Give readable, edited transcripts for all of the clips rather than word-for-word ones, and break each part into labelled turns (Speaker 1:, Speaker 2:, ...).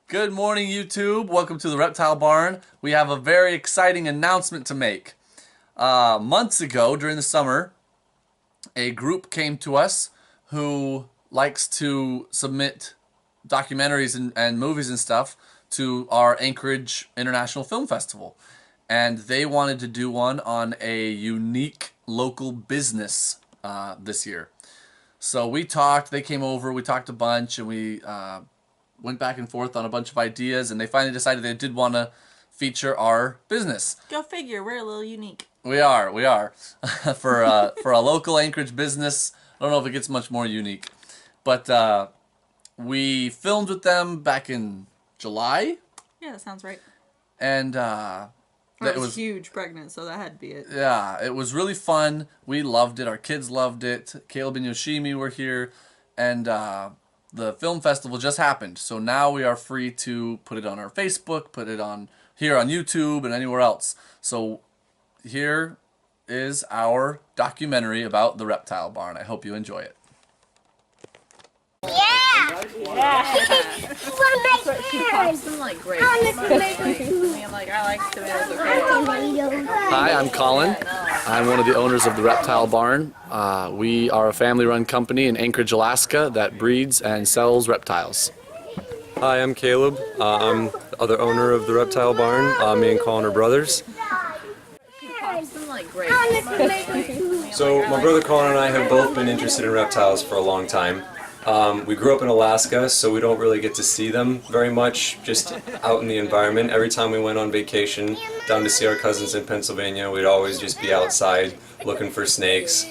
Speaker 1: Good morning, YouTube. Welcome to the Reptile Barn. We have a very exciting announcement to make. Months ago, during the summer, a group came to us who likes to submit documentaries and movies and stuff to our Anchorage International Film Festival. And they wanted to do one on a unique local business this year. So we talked, they came over, we talked a bunch, and we went back and forth on a bunch of ideas, and they finally decided they did want to feature our business.
Speaker 2: Go figure, we're a little unique.
Speaker 1: We are. for a local Anchorage business, I don't know if it gets much more unique. But we filmed with them back in July.
Speaker 2: Yeah, that sounds right.
Speaker 1: And
Speaker 2: I was huge pregnant, so that had to be it.
Speaker 1: Yeah, it was really fun. We loved it. Our kids loved it. Caleb and Yoshimi were here, and the film festival just happened. So now we are free to put it on our Facebook, put it on here on YouTube, and anywhere else. So here is our documentary about the Reptile Barn. I hope you enjoy it.
Speaker 2: She pops them like grapes. I like tomatoes.
Speaker 1: Hi, I'm Colin. I'm one of the owners of the Reptile Barn. We are a family-run company in Anchorage, Alaska that breeds and sells reptiles.
Speaker 3: Hi, I'm Caleb. I'm the other owner of the Reptile Barn. Me and Colin are brothers.
Speaker 2: She pops them like grapes.
Speaker 3: So my brother Colin and I have both been interested in reptiles for a long time. We grew up in Alaska, so we don't really get to see them very much, just out in the environment. Every time we went on vacation down to see our cousins in Pennsylvania, we'd always just be outside looking for snakes.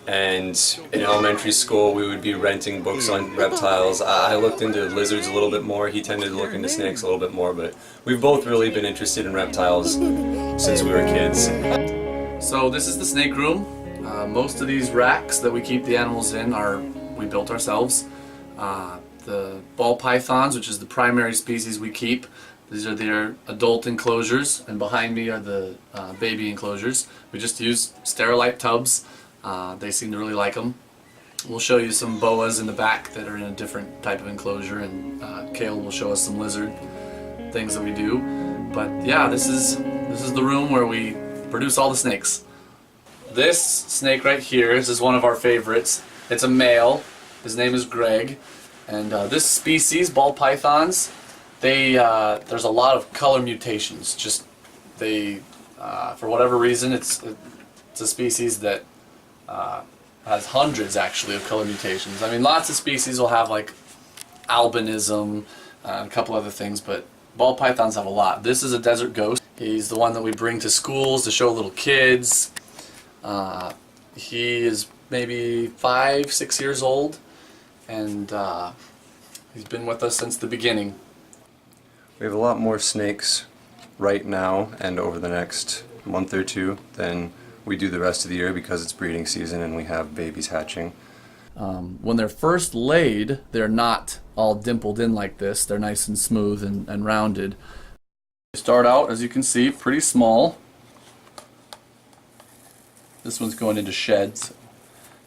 Speaker 3: And in elementary school, we would be renting books on reptiles. I looked into lizards a little bit more. He tended to look into snakes a little bit more, but we've both really been interested in reptiles since we were kids.
Speaker 1: So this is the snake room. Most of these racks that we keep the animals in we built ourselves. The ball pythons, which is the primary species we keep, these are their adult enclosures, and behind me are the baby enclosures. We just use Sterilite tubs. They seem to really like them. We'll show you some boas in the back that are in a different type of enclosure, and Caleb will show us some lizard things that we do. But yeah, this is the room where we produce all the snakes. This snake right here, this is one of our favorites. It's a male. His name is Greg. And this species, ball pythons, there's a lot of color mutations. Just for whatever reason, it's a species that has hundreds actually of color mutations. I mean, lots of species will have like albinism and a couple other things, but ball pythons have a lot. This is a desert ghost. He's the one that we bring to schools to show little kids. He is maybe 5-6 years old, and he's been with us since the beginning.
Speaker 3: We have a lot more snakes right now and over the next month or two than we do the rest of the year because it's breeding season and we have babies hatching.
Speaker 1: When they're first laid, they're not all dimpled in like this. They're nice and smooth and rounded. They start out, as you can see, pretty small. This one's going into sheds.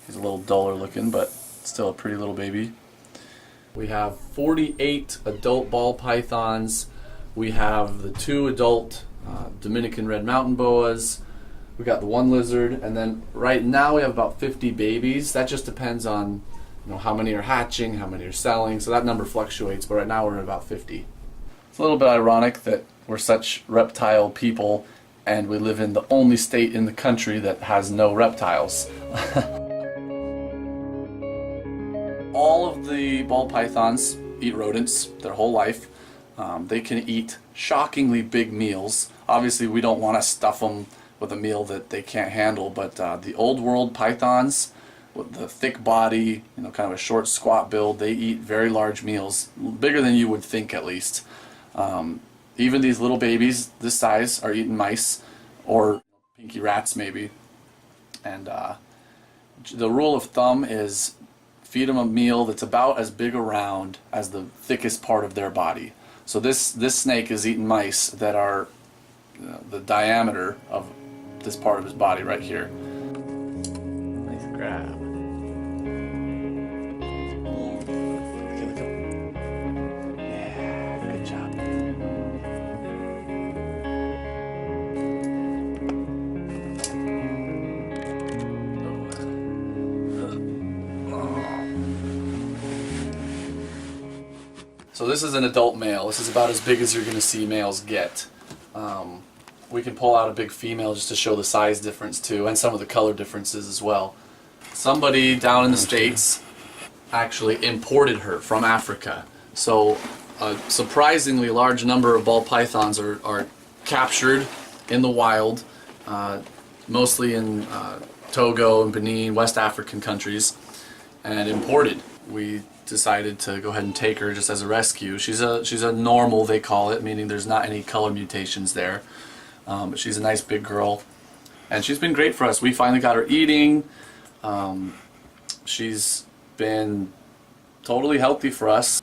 Speaker 1: He's a little duller looking, but still a pretty little baby. We have 48 adult ball pythons. We have the 2 adult Dominican red mountain boas. We got the 1 lizard, and then right now we have about 50 babies. That just depends on how many are hatching, how many are selling, so that number fluctuates, but right now we're at about 50. It's a little bit ironic that we're such reptile people and we live in the only state in the country that has no reptiles. All of the ball pythons eat rodents their whole life. They can eat shockingly big meals. Obviously we don't want to stuff them with a meal that they can't handle, but the old world pythons with the thick body, kind of a short squat build, they eat very large meals, bigger than you would think at least. Even these little babies this size are eating mice or pinky rats maybe. And the rule of thumb is feed them a meal that's about as big around as the thickest part of their body. So this snake is eating mice that are the diameter of this part of his body right here. Nice grab. Okay, look up. Yeah, good Good job. So this is an adult male. This is about as big as you're going to see males get. We can pull out a big female just to show the size difference too, and some of the color differences as well. Somebody down in the States actually imported her from Africa. So a surprisingly large number of ball pythons are captured in the wild, mostly in Togo and Benin, West African countries, and imported. We decided to go ahead and take her just as a rescue. She's a normal, they call it, meaning there's not any color mutations there. But she's a nice big girl, and she's been great for us. We finally got her eating. She's been totally healthy for us.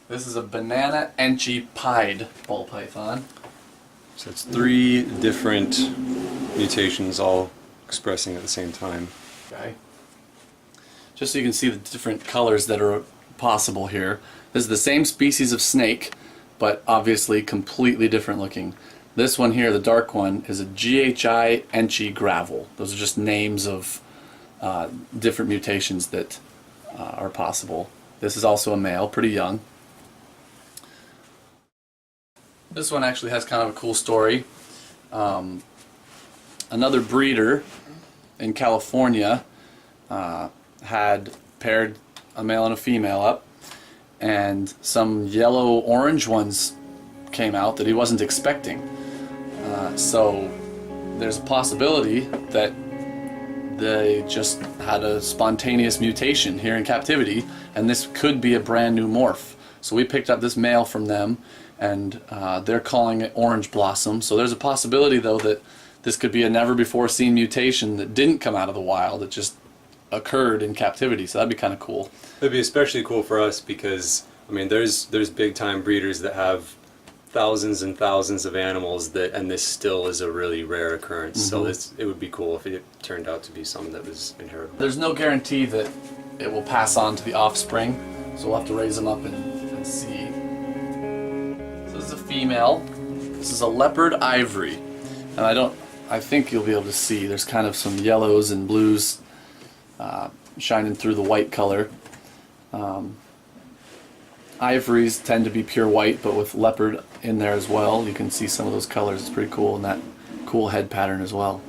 Speaker 1: This is a banana enchi pied ball python.
Speaker 3: So it's 3 different mutations all expressing at the same time.
Speaker 1: Okay. Just so you can see the different colors that are possible here. This is the same species of snake, but obviously completely different looking. This one here, the dark one, is a GHI enchi gravel. Those are just names of different mutations that are possible. This is also a male, pretty young. This one actually has kind of a cool story. Another breeder in California had paired a male and a female up, and some yellow-orange ones came out that he wasn't expecting. So there's a possibility that they just had a spontaneous mutation here in captivity, and this could be a brand new morph. So we picked up this male from them, and they're calling it Orange Blossom. So there's a possibility, though, that this could be a never-before-seen mutation that didn't come out of the wild. It just occurred in captivity. So that'd be kind of cool.
Speaker 3: It'd be especially cool for us because, I mean, there's big-time breeders that have thousands and thousands of animals and this still is a really rare occurrence. So it would be cool if it turned out to be something that was inheritable.
Speaker 1: There's no guarantee that it will pass on to the offspring, so we'll have to raise them up and see. So this is a female. This is a leopard ivory, and I think you'll be able to see there's kind of some yellows and blues shining through the white color. Ivories tend to be pure white, but with leopard in there as well, you can see some of those colors. It's pretty cool, and that cool head pattern as well.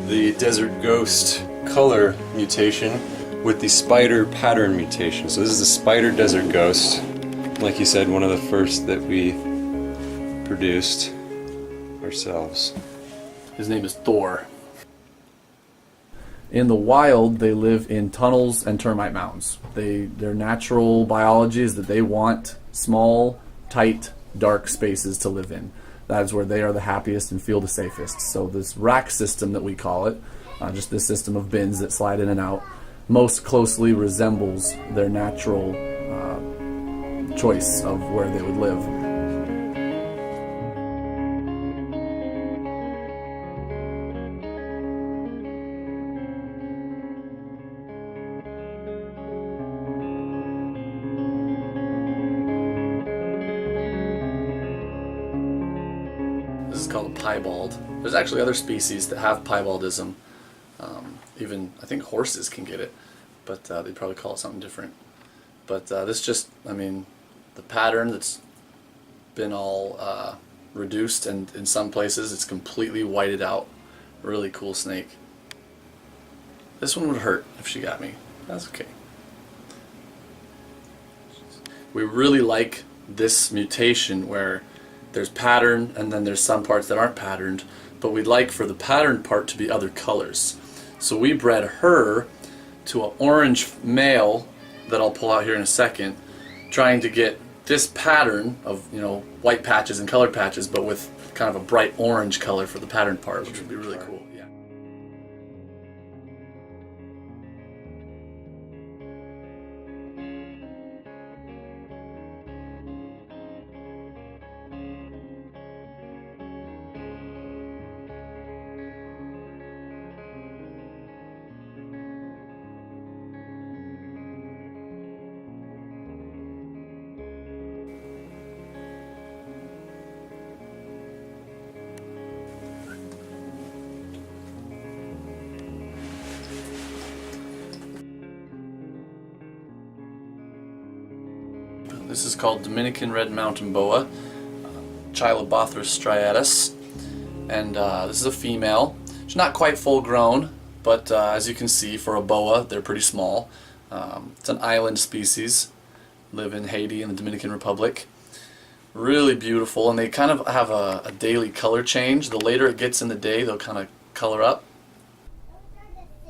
Speaker 3: The desert ghost color mutation with the spider pattern mutation. So this is the spider desert ghost. Like you said, one of the first that we produced ourselves.
Speaker 1: His name is Thor. In the wild, they live in tunnels and termite mounds. Their natural biology is that they want small, tight, dark spaces to live in. That is where they are the happiest and feel the safest. So this rack system that we call it, just this system of bins that slide in and out, most closely resembles their natural choice of where they would live. This is called a piebald. There's actually other species that have piebaldism. Even, I think horses can get it, but they probably call it something different. But this just, I mean, the pattern that's been all reduced, and in some places it's completely whited out. Really cool snake. This one would hurt if she got me. That's okay. We really like this mutation where there's pattern and then there's some parts that aren't patterned, but we'd like for the patterned part to be other colors. So we bred her to an orange male that I'll pull out here in a second, trying to get this pattern of, you know, white patches and colored patches, but with kind of a bright orange color for the patterned part, which would be really cool. Yeah. This is called Dominican red mountain boa, Chaila Bathra striatus, and this is a female. She's not quite full grown, but as you can see, for a boa, they're pretty small. It's an island species, live in Haiti and the Dominican Republic. Really beautiful, and they kind of have a daily color change. The later it gets in the day, they'll kind of color up.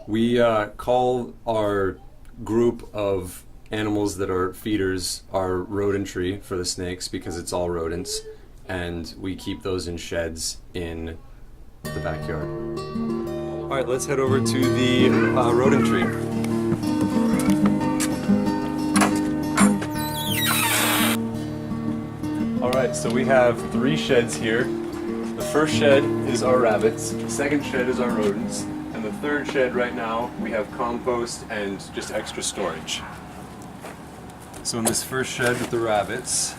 Speaker 3: We call our group of animals that are feeders our rodentry for the snakes because it's all rodents, and we keep those in sheds in the backyard. All right, let's head over to the rodentry. All right, so we have 3 sheds here. The first shed is our rabbits, the second shed is our rodents, and the third shed right now we have compost and just extra storage. So in this first shed with the rabbits,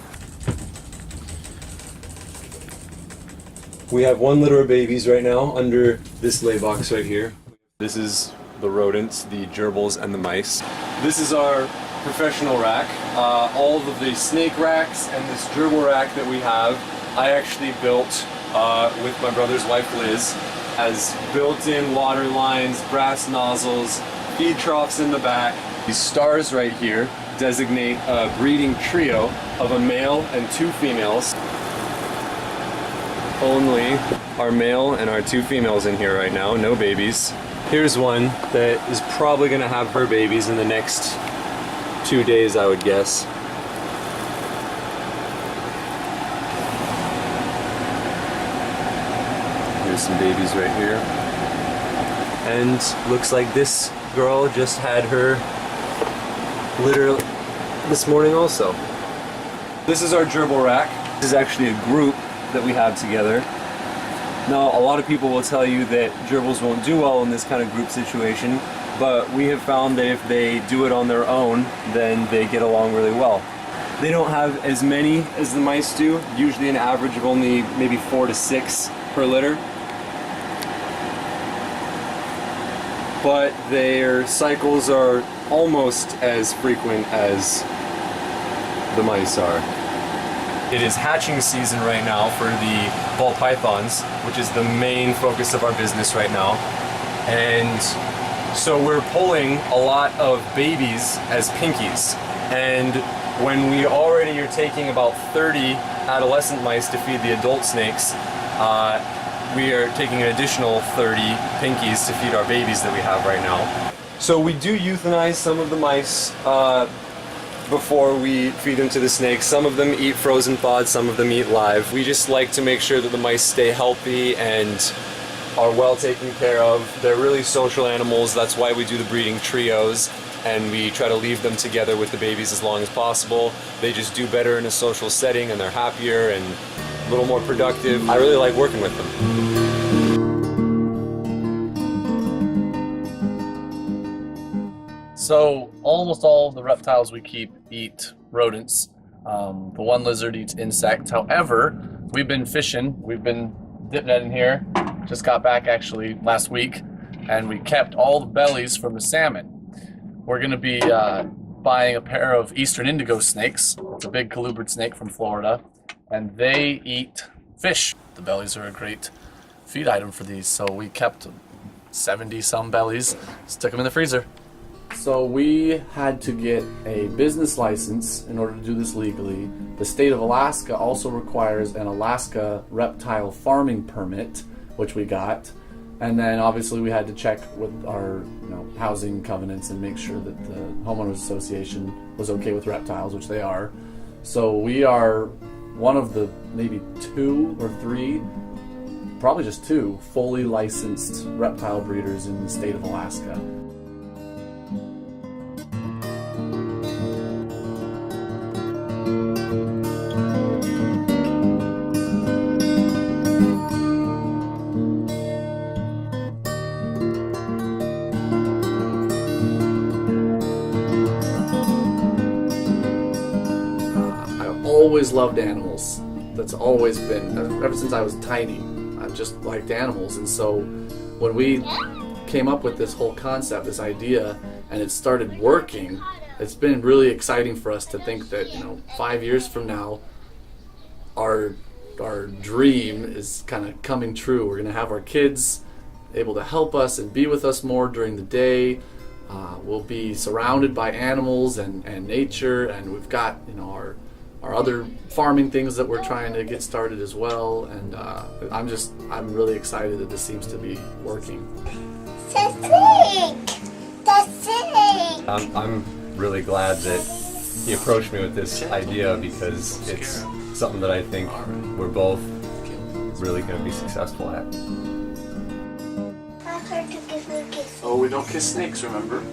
Speaker 3: we have 1 litter of babies right now under this lay box right here. This is the rodents, the gerbils, and the mice. This is our professional rack. All of the snake racks and this gerbil rack that we have, I actually built with my brother's wife Liz, as built-in water lines, brass nozzles, feed troughs in the back. These stars right here designate a breeding trio of a male and 2 females. Only our male and our 2 females in here right now, no babies. Here's one that is probably gonna have her babies in the next 2 days, I would guess. Here's some babies right here. And looks like this girl just had her litter this morning also. This is our gerbil rack. This is actually a group that we have together. Now, a lot of people will tell you that gerbils won't do well in this kind of group situation, but we have found that if they do it on their own, then they get along really well. They don't have as many as the mice do, usually an average of only maybe 4 to 6 per litter. But their cycles are almost as frequent as the mice are. It is hatching season right now for the ball pythons, which is the main focus of our business right now. And so we're pulling a lot of babies as pinkies. And when we already are taking about 30 adolescent mice to feed the adult snakes, we are taking an additional 30 pinkies to feed our babies that we have right now. So we do euthanize some of the mice before we feed them to the snakes. Some of them eat frozen thawed, some of them eat live. We just like to make sure that the mice stay healthy and are well taken care of. They're really social animals, that's why we do the breeding trios, and we try to leave them together with the babies as long as possible. They just do better in a social setting and they're happier and a little more productive. I really like working with them.
Speaker 1: So almost all of the reptiles we keep eat rodents. The one lizard eats insects. However, we've been fishing. We've been dipping it in here. Just got back actually last week, and we kept all the bellies from the salmon. We're going to be buying a pair of eastern indigo snakes. It's a big colubrid snake from Florida, and they eat fish. The bellies are a great feed item for these, so we kept 70 some bellies, stuck them in the freezer. So we had to get a business license in order to do this legally. The state of Alaska also requires an Alaska reptile farming permit, which we got. And then obviously we had to check with our housing covenants and make sure that the homeowners association was okay with reptiles, which they are. So we are one of the maybe 2 or 3, probably just 2, fully licensed reptile breeders in the state of Alaska. Always loved animals. That's always been, ever since I was tiny, I've just liked animals. And so when we came up with this whole concept, this idea, and it started working, it's been really exciting for us to think that 5 years from now, our dream is kind of coming true. We're going to have our kids able to help us and be with us more during the day. We'll be surrounded by animals and nature, and we've got our other farming things that we're trying to get started as well. And I'm really excited that this seems to be working.
Speaker 3: I'm really glad that he approached me with this idea, because it's something that I think we're both really going to be successful at.
Speaker 1: Oh, we don't kiss snakes, remember?